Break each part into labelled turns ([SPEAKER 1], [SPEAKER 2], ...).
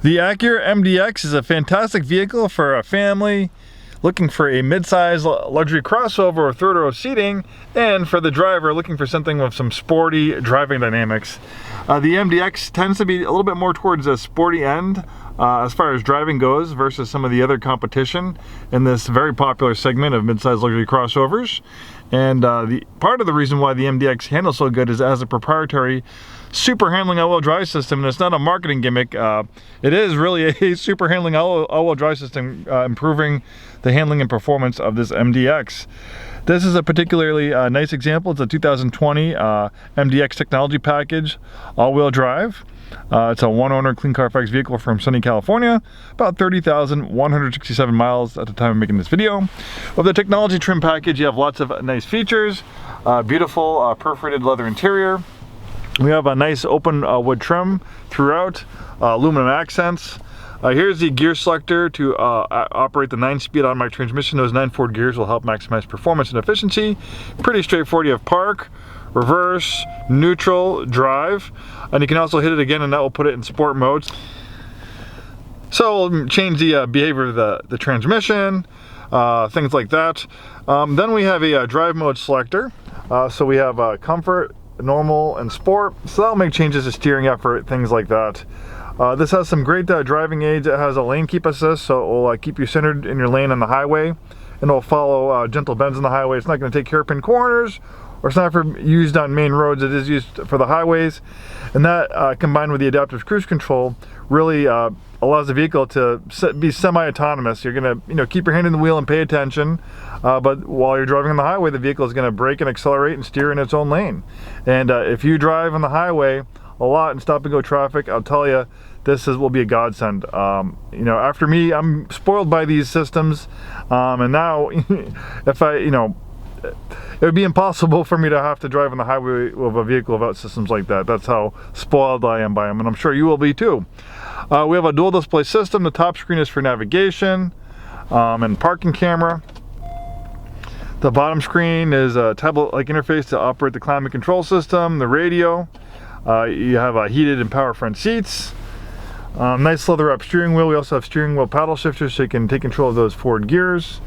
[SPEAKER 1] The Acura MDX is a fantastic vehicle for a family looking for a mid-size luxury crossover with third row seating, and for the driver looking for something with some sporty driving dynamics. The MDX tends to be a little bit more towards the sporty end as far as driving goes versus some of the other competition in this very popular segment of mid-size luxury crossovers. And part of the reason why the MDX handles so good is it has a proprietary super handling all-wheel drive system, and it's not a marketing gimmick. It is really a super handling all-wheel drive system, improving the handling and performance of this MDX. This is a particularly nice example. It's a 2020 MDX technology package, all-wheel drive. It's a one-owner clean Carfax vehicle from sunny California, about 30,167 miles at the time of making this video. With the technology trim package, you have lots of nice features, beautiful perforated leather interior. We have a nice open wood trim throughout, aluminum accents. Here's the gear selector to operate the 9-speed automatic transmission. Those 9 forward gears will help maximize performance and efficiency. Pretty straightforward. You have park, reverse, neutral, drive, and you can also hit it again and that will put it in sport modes. So we'll change the behavior of the transmission, things like that. Then we have a drive mode selector. So we have comfort, normal, and sport. So that'll make changes to steering effort, things like that. This has some great driving aids. It has a lane keep assist, so it will keep you centered in your lane on the highway, and it'll follow gentle bends on the highway. It's not going to take hairpin corners, or it's not used on main roads. It is used for the highways, and that combined with the adaptive cruise control really allows the vehicle to be semi-autonomous. You're going to keep your hand in the wheel and pay attention, but while you're driving on the highway, the vehicle is going to brake and accelerate and steer in its own lane. And if you drive on the highway a lot in stop and go traffic, I'll tell you, this will be a godsend. After me, I'm spoiled by these systems, and now if it would be impossible for me to have to drive on the highway with a vehicle without systems like that. That's how spoiled I am by them, and I'm sure you will be too. We have a dual display system. The top screen is for navigation and parking camera. The bottom screen is a tablet-like interface to operate the climate control system, the radio. You have heated and power front seats. Nice leather-wrapped steering wheel. We also have steering wheel paddle shifters so you can take control of those forward gears.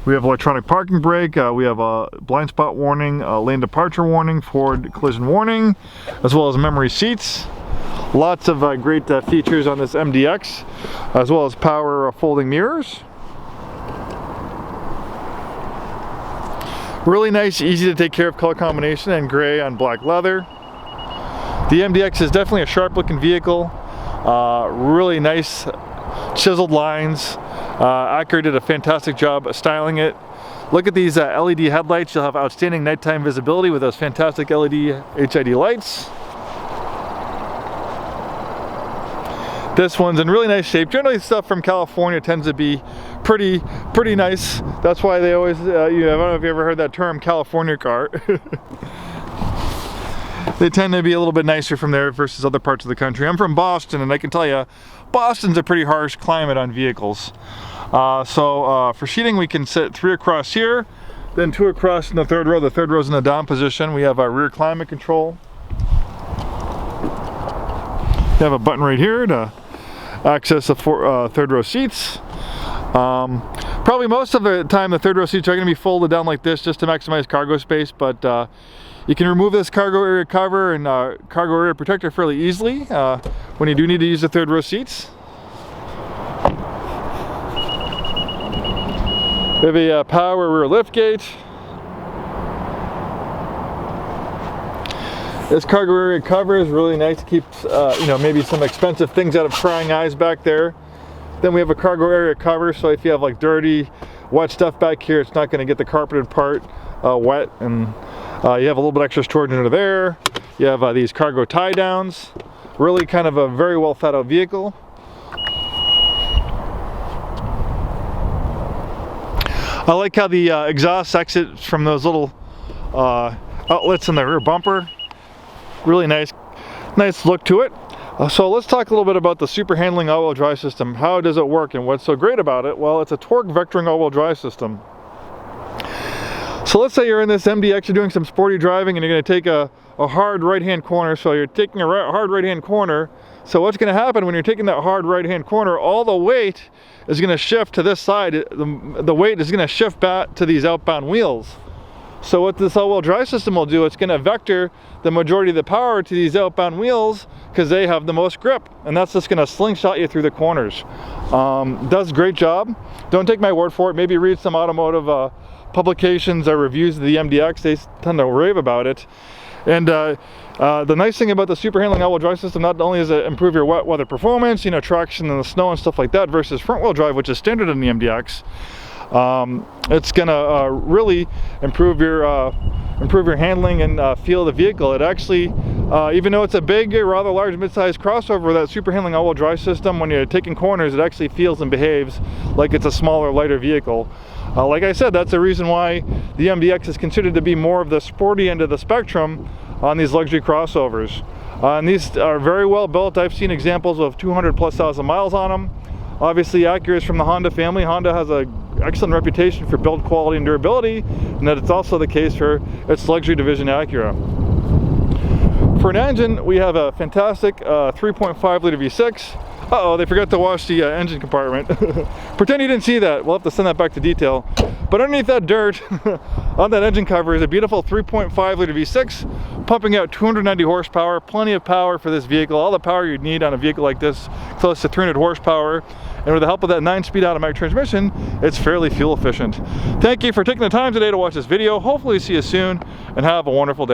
[SPEAKER 1] We have electronic parking brake. We have a blind spot warning, lane departure warning, forward collision warning, as well as memory seats. Lots of great features on this MDX, as well as power folding mirrors. Really nice, easy to take care of color combination and gray on black leather. The MDX is definitely a sharp looking vehicle. Really nice chiseled lines. Acura did a fantastic job styling it. Look at these LED headlights. You'll have outstanding nighttime visibility with those fantastic LED HID lights. This one's in really nice shape. Generally stuff from California tends to be pretty nice. That's why they always, I don't know if you ever heard that term, California car. They tend to be a little bit nicer from there versus other parts of the country. I'm from Boston, and I can tell you, Boston's a pretty harsh climate on vehicles. For seating, we can sit 3 across here, then 2 across in the third row. The third row's in the down position. We have our rear climate control. We have a button right here to access the third row seats. Probably most of the time, the third row seats are going to be folded down like this just to maximize cargo space, but you can remove this cargo area cover and cargo area protector fairly easily when you do need to use the third row seats. We have a power rear liftgate. This cargo area cover is really nice to keep, maybe some expensive things out of prying eyes back there. Then we have a cargo area cover, so if you have like dirty, wet stuff back here, it's not going to get the carpeted part wet, and you have a little bit extra storage under there. You have these cargo tie downs. Really kind of a very well thought out vehicle. I like how the exhaust exits from those little outlets in the rear bumper. Really nice look to it. So let's talk a little bit about the super handling all-wheel drive system. How does it work and what's so great about it? Well, it's a torque vectoring all-wheel drive system. So let's say you're in this MDX, you're doing some sporty driving, and you're going to take a hard right-hand corner. So you're taking a hard right-hand corner, So what's going to happen when you're taking that hard right-hand corner, all the weight is going to shift to this side. The weight is going to shift back to these outbound wheels. So what this all-wheel drive system will do, it's going to vector the majority of the power to these outbound wheels because they have the most grip, and that's just going to slingshot you through the corners. Does a great job. Don't take my word for it. Maybe read some automotive publications or reviews of the MDX. They tend to rave about it. And the nice thing about the super handling all-wheel drive system, not only does it improve your wet weather performance, you know, traction in the snow and stuff like that, versus front-wheel drive, which is standard in the MDX. It's gonna really improve your handling and feel of the vehicle. It actually, even though it's a big, rather large mid-sized crossover, that super handling all-wheel drive system, when you're taking corners, it actually feels and behaves like it's a smaller, lighter vehicle. Like I said, that's the reason why the MDX is considered to be more of the sporty end of the spectrum on these luxury crossovers. And these are very well built. I've seen examples of 200,000+ miles on them. Obviously, Acura is from the Honda family. Honda has an excellent reputation for build quality and durability, and that it's also the case for its luxury division, Acura. For an engine, we have a fantastic 3.5 liter V6. Uh-oh, they forgot to wash the engine compartment. Pretend you didn't see that. We'll have to send that back to detail. But underneath that dirt, on that engine cover, is a beautiful 3.5 liter V6, pumping out 290 horsepower, plenty of power for this vehicle, all the power you'd need on a vehicle like this, close to 300 horsepower. And with the help of that 9-speed automatic transmission, it's fairly fuel efficient. Thank you for taking the time today to watch this video. Hopefully see you soon, and have a wonderful day.